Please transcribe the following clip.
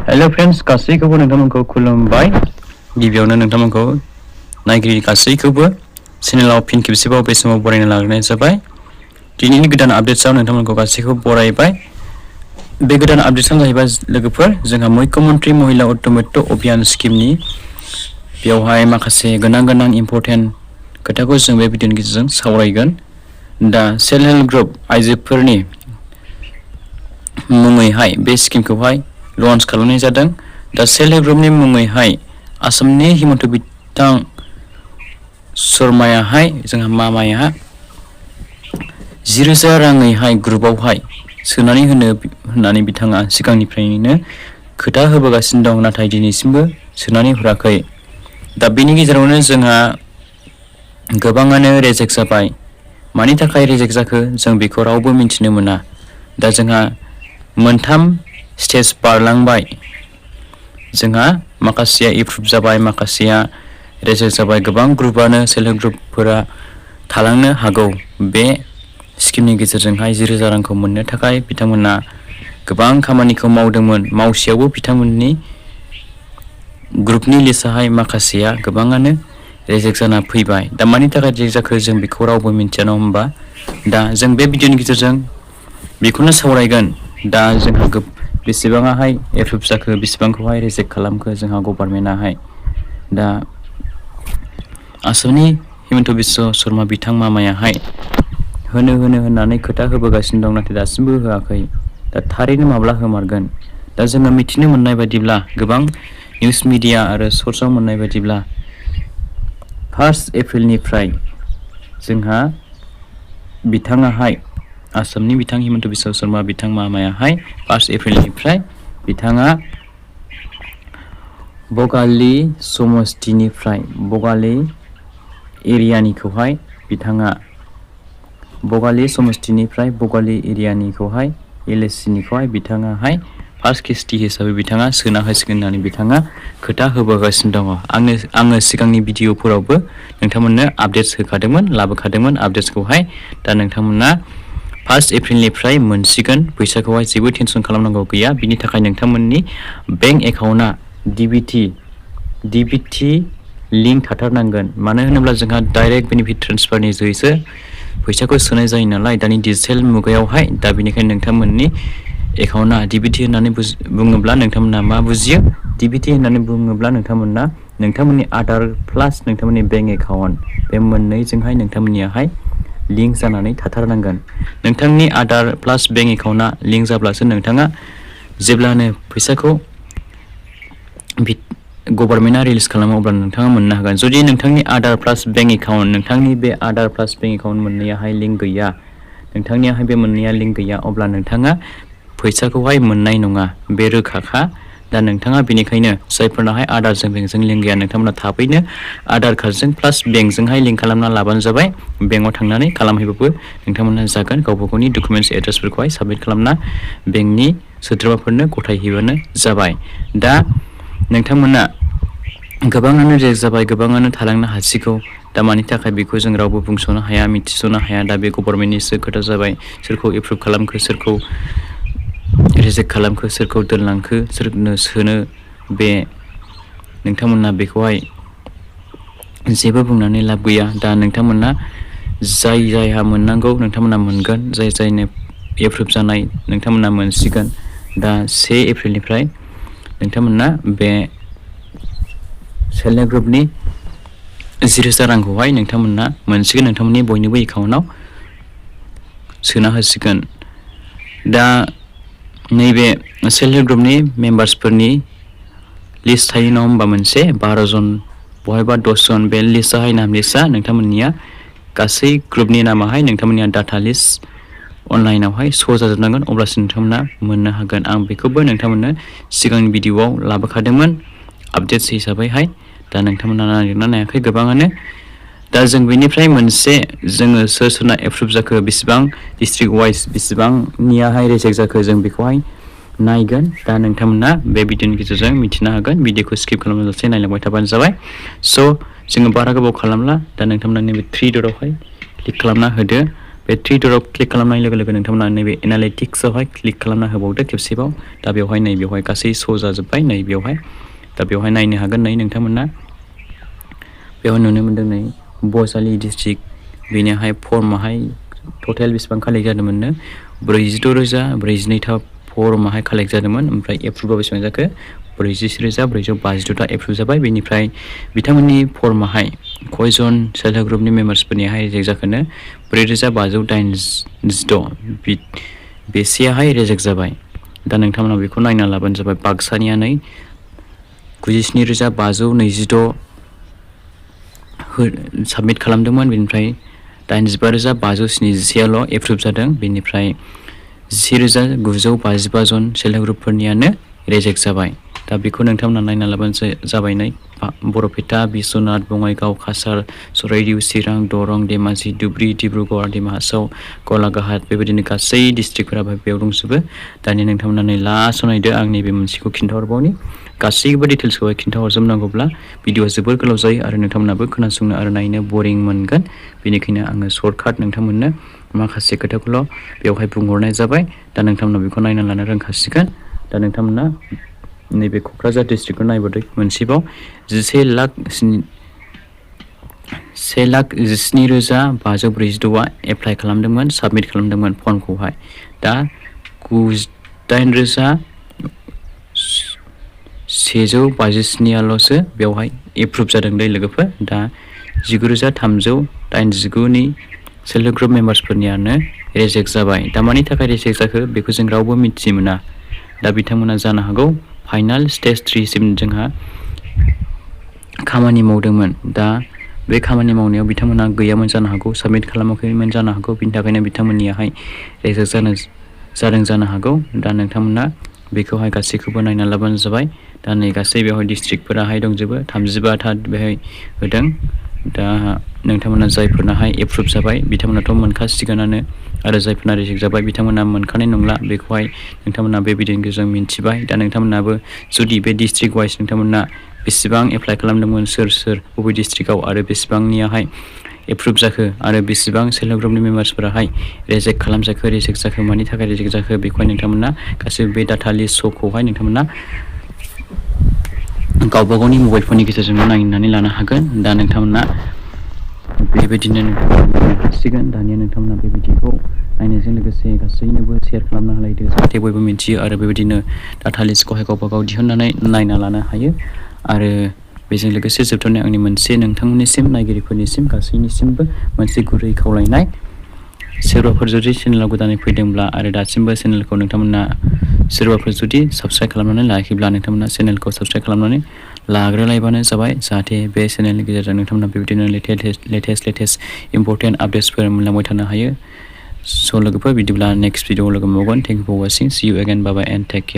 Hello friends गासैखौबो नोंथांमोनखौ खुलुमबाय गिबियावनो नोंथांमोनखौ नायगिरि गासैखौबो चेनेलाव फिन खेबसेबाव बे समाव बरायनो लाग्रोनाय जाबाय दिनैनि गोदान आपडेट्सआव नोंथांमोनखौ गासैखौबो बरायबाय बे गोदान आपडेट्सआनो जाहैबाय लोगोफोर जोंहा मुख्यमंत्री महिला अट'मेट' अभियान स्किमनि बेवहाय माखासे गोनां इम्पर्टेन्ट खोथाखौ जों बे भिडिअनि गेजेरजों सावरायगोन दा सेल्फ हेल्प ग्रुप आइजोफोरनि मुङैहाय बे स्किमखौहाय लन्च खालामनाय जादों दा सेल्फ हेल्प ग्रुपनि मुङैहाय आसामनि हिमन्त बिथां शर्मायाहाय जोंहा मामाया 10,000 राङैहाय ग्रुपआवहाय सोनानै होननानै बिथाङा सिगांनिफ्रायनो खोथा होबोगासिनो दं नाथाय दिनैसिमबो सोनानै हराखै दा बेनि गेजेरावनो जोंहा गोबाङानो रिजेक्ट जाबाय मानि थाखाय रिजेक्ट जाखो जों बेखौ रावबो मिन्थिनो मोना दा जोंहा मोनथाम स्टेज बारलांबाय जोंहा माखासेया एप्रुभ जाबाय माखासेया रिजेक्ट जाबाय गोबां ग्रुपआनो सेल्फ हेल्प ग्रुपफोरा थालांनो हागौ बे स्किमनि गेजेरजोंहाय 10,000 रांखौ मोननो थाखाय बिथांमोना गोबां खामानिखौ मावदोंमोन मावसेयावबो बिथांमोननि ग्रुपनि लिस्टआहाय माखासेया गोबाङानो रिजेक्ट जाना फैबाय दा मानि थाखाय रिजेक्ट जाखो जों बेखौ रावबो मिन्थिया नङा होमबा दा जों बे भिडिअनि गेजेरजों बेखौनो सावरायगोन दा जोंहा बेसेबाङाहाय एप्रुभ जाखो बेसेबांखौहाय रिजेक्ट खालामखो जोंहा गभर्नमेन्टआहाय दा आसामनि हिमन्त बिश्व शर्मा बिथां मामायाहाय होननानै खोथा होबोगासिनो दं नाथाय दासिमबो होआखै दा थारैनो माब्ला होमारगोन दा जोङो मिथिनो मोननाय बायदिब्ला गोबां निउस मिडिया आरो सर्सआव मोननाय बायदिब्ला 1 एप्रिलनिफ्राय जोंहा बिथाङाहाय आसामनि बिथां हिमन्त बिश्व शर्मा बिथां मामायाहाय 1 एप्रिलनिफ्राय बिथाङा बगालि समस्तिनिफ्राय बगालि एरियानिखौहाय बिथाङा बगालि समस्तिनिफ्राय बगालि एरियानिखौहाय LSC-निखौहाय बिथाङाहाय फार्स्ट किस्ति हिसाबै बिथाङा सोना होसिगोन होननानै बिथाङा खोथा होबोगासिनो दङ आङो सिगांनि भिडिअफोरावबो नोंथांमोननो आपडेट्स होखादोंमोन लाबोखादोंमोन आपडेट्सखौहाय दा नोंथांमोना 1 एप्रिलनिफ्राय मोनसिगोन फैसाखौहाय जेबो टेनसन खालामनांगौ गैया बिनि थाखाय नोंथांमोननि बेंक एकाउन्टआ DBT लिंक थाथारनांगोन मानो होनोब्ला जोंहा डाइरेक्ट बेनिफिट ट्रेन्सफारनि जोहैसो फैसाखौ सोनाय जायो नालाय दानि डिजिटेल मुगायावहाय दा बेनिखायनो नोंथांमोननि एकाउन्टआ DBT होननानै बुङोब्ला नोंथांमोना मा बुजियो DBT होननानै बुङोब्ला नोंथांमोना नोंथांमोननि आधार प्लास नोंथांमोननि बेंक एकाउन्ट बे मोननैजोंहाय नोंथांमोननियाहाय लिंक जानानै थाथारनांगोन नोंथांनि आधार प्लास बेंक एकाउन्टआ लिंक जाब्लासो नोंथाङा जेब्लानो फैसाखौ गभर्नमेन्टआ रिलिज खालामो अब्ला नोंथाङा मोननो हागोन जुदि नोंथांनि आधार प्लास बेंक एकाउन्ट नोंथांनि बे आधार प्लास बेंक एकाउन्ट मोननैयाहाय लिंक गैया नोंथांनियाहाय बे मोननैया लिंक गैया अब्ला नोंथाङा फैसाखौहाय मोननाय नङा बे रोखाखा दा नोंथाङा बेनिखायनो जायफोरनाहाय आधारजों बेंकजों लिंक गैया नोंथांमोना थाबैनो आधार कार्डजों प्लास बेंकजोंहाय लिंक खालामना लाबानो जाबाय बेंकआव थांनानै खालामहैबाबो नोंथांमोना जागोन गावबा गावनि डकुमेन्टस एड्रेसफोरखौहाय साबमिट खालामना बेंकनि सोद्रोमाफोरनो गथायहैबानो जाबाय दा नोंथांमोना गोबाङानो रिजेक्ट जाबाय गोबाङानो थालांनो हासिगौ दा मानि थाखाय बेखौ जों रावबो बुंस'नो हाया मिथिस'नो हाया दा बे गभर्नमेन्टनिसो खोथा जाबाय सोरखौ एप्रुभ खालामखो सोरखौ रिजेक्ट खालामखो सोरखौ दोनलांखो सोरनो सोनो बे नोंथांमोना बेखौहाय जेबो बुंनानै लाब गैया दा नोंथांमोना जायहा मोननांगौ नोंथांमोना मोनगोन जायनो एप्रुभ जानाय नोंथांमोना मोनसिगोन दा 1 एप्रिलनिफ्राय नोंथांमोना बे सेल्फ हेल्प ग्रुपनि 10,000 रांखौहाय नोंथांमोना मोनसिगोन नोंथांमोननि बयनिबो एकाउन्टआव सोना होसिगोन दा नैबे सेल्फ हेल्प ग्रुपनि मेम्बार्सफोरनि लिस्ट थायो नङा होमबा मोनसे 12 जन बहायबा 10 जन बे लिस्टआहाय नाम लिस्टआ नोंथांमोननिया गासै ग्रुपनि नामाहाय नोंथांमोननिया डाटा लिस्ट अनलाइनावहाय श' जाजोबनांगोन अब्लासो नोंथांमोना मोननो हागोन आं बेखौबो नोंथांमोननो सिगांनि भिडिअआव लाबोखादोंमोन आपडेट्स हिसाबैहाय दा नोंथांमोना नागिरना नायाखै गोबाङानो दा जों बेनिफ्राय मोनसे जोङो सोरना एप्रुभ जाखो बेसेबां डिस्ट्रिक्ट वाइज बेसेबांनियाहाय रिजेक्ट जाखो जों बेखौहाय नायगोन दा नोंथांमोना बे भिडिअनि गेजेरजों मिथिनो हागोन भिडिअखौ स्किप खालामालासे नायलांबाय थाबानो जाबाय स' जोङो बारा गोबाव खालामला दा नोंथांमोना नैबे 3 डटआवहाय क्लिक खालामना होदो बे थ्रि डटआव क्लिक खालामनाय लोगो लोगो नोंथांमोना नैबे एनालिटिक्सआवहाय क्लिक खालामना होबावदो खेबसेबाव। दा बेवहाय नैबेवहाय गासै श' जाजोब्बाय नैबेवहाय। दा बेवहाय नायनो हागोन नै नोंथांमोना बेवहाय नुनो मोनदों नै बजालि डिस्ट्रिक्ट बेनिहाय फर्माहाय टटेल बेसेबां कालेक्ट जादोंमोननो 42,042 फर्माहाय कालेक्ट जादोंमोन। ओमफ्राय एप्रुभा बेसेबां जाखो 44,452 एप्रुभ जाबाय। बेनिफ्राय बिथांमोननि फर्माहाय कयजन सेल्फ हेल्प ग्रुपनि मेम्बार्सफोरनिहाय रिजेक्ट जाखोनो 4,586 बेसेयाहाय रिजेक्ट जाबाय। दा नोंथांमोना बेखौ नायना लाबानो जाबाय। बाक्सानिया नै 97,526 साबमिट खालामदोंमोन। बेनिफ्राय 85,571 एप्रुभ जादों। बेनिफ्राय 10,955 जन सेल्फ हेल्प ग्रुपफोरनियानो रिजेक्ट जाबाय। दा बेखौ नोंथांमोना नायना लाबानो जाबाय नै बरपेटा, बिश्वनाथ, बङाइगाव, काछार, चराइदेउ, चिरां, दरं, धेमाजि, धुबुरी, डिब्रुगड़, डिमा हासाव, गलाघाट बेबायदिनो गासै डिस्ट्रिक्टफोराबो बेयाव दंजोबो। दानिया नोंथांमोना नै लास्टआव नायदो आं नैबे मोनसेखौ खिन्थाहरबावनि। गासैबो डिटेल्सखौहाय खिन्थाहरजोबनांगौब्ला भिडिअआ जोबोर गोलाव जायो आरो नोंथांमोनाबो खोनासंनो आरो नायनो बरिं मोनगोन। बेनिखायनो आङो सर्टकाट नोंथांमोननो माखासे खोथाखौल' बेवहाय बुंहरनाय जाबाय। दा नोंथांमोना बेखौ नायना लानो रोंखासिगोन। दा नोंथांमोना नैबे क'क्राझार डिस्ट्रिक्टखौ नायबोदो मोनसेबाव 1,17,546 एप्लाइ खालामदोंमोन, साबमिट खालामदोंमोन फर्मखौहाय। दा 98,157ल'सो बेवहाय एप्रुभ जादों दै लोगोफोर। दा 19,389 सेल्फ हेल्प ग्रुप मेम्बार्सफोरनियानो रिजेक्ट जाबाय। दा मानि थाखाय रिजेक्ट जाखो बेखौ जों रावबो मिथि मोना। दा बिथांमोना जानो हागौ फाइनाल स्टेज 3 सिम जोंहा खामानि मावदोंमोन। दा बे खामानि मावनायाव बिथांमोना गैयामोन जानो हागौ, साबमिट खालामाखैमोन जानो हागौ। बिनि थाखायनो बिथांमोननियाहाय रिजेक्ट जादों जानो हागौ। दा नोंथांमोना बेखौहाय गासैखौबो नायना लाबानो जाबाय। दा नै गासै बेवहाय डिस्ट्रिक्टफोराहाय दंजोबो 35था बेहाय होदों। दा नोंथांमोना जायफोरनाहाय एप्रुभ जाबाय बिथांमोनाथ' मोनखासिगोनानो आरो जायफोरना रिजेक्ट जाबाय बिथांमोना मोनखानाय नंला। बेखौहाय नोंथांमोना बे भिडिअनि गेजेरजों मिन्थिबाय। दा नोंथांमोनाबो जुदि बे डिस्ट्रिक्ट वाइज नोंथांमोना बेसेबां एप्लाइ खालामदोंमोन, सोर बबे डिस्ट्रिक्टआव आरो बेसेबांनियाहाय एप्रुभ जाखो आरो बेसेबां सेल्फ हेल्प ग्रुपनि मेम्बार्सफोराहाय रिजेक्ट जाखो मानि थाखाय रिजेक्ट जाखो बेखौहाय नोंथांमोना गासैबो बे डाटा लिस्ट श'खौहाय नोंथांमोना गावबा गावनि मबाइल फननि गेजेरजोंनो नायनानै लानो हागोन। दा नोंथांमोना बेबायदिनो नायनो हासिगोन। दानिया नोंथांमोना बे भिडिअखौ नायनायजों लोगोसे गासैनोबो शेयार खालामना होलायदो जाहाथे बयबो मिन्थियो आरो बेबायदिनो डाटा लिस्टखौहाय गावबा गाव दिहुननानै नायना लानो हायो। आरो बेजों लोगोसे जोबथारनाय आंनि मोनसे नोंथांमोननिसिम नायगिरिफोरनिसिम गासैनिसिमबो मोनसे गुरै खावलायनाय, सोरबाफोर जुदि चेनेलाव गोदानै फैदोंब्ला आरो दासिमबो चेनेलखौ नोंथांमोना सोरबाफोर जुदि साबस्क्राइब खालामनानै लायाखैब्ला नोंथांमोना चेनेलखौ साबस्क्राइब खालामनानै लाग्रोलायबानो जाबाय। जाहाथे बे चेनेलनि गेजेरजों नोंथांमोना बेबायदिनो लेटेस्ट इम्परटेन्ट आपडेट्सफोर मोनलांबाय थानो हायो। स' लोगोफोर बिदिब्ला नेक्स्ट भिडिअआव लोगो मोनबावगोन। Thank you for watching. See you again. Bye bye and take care.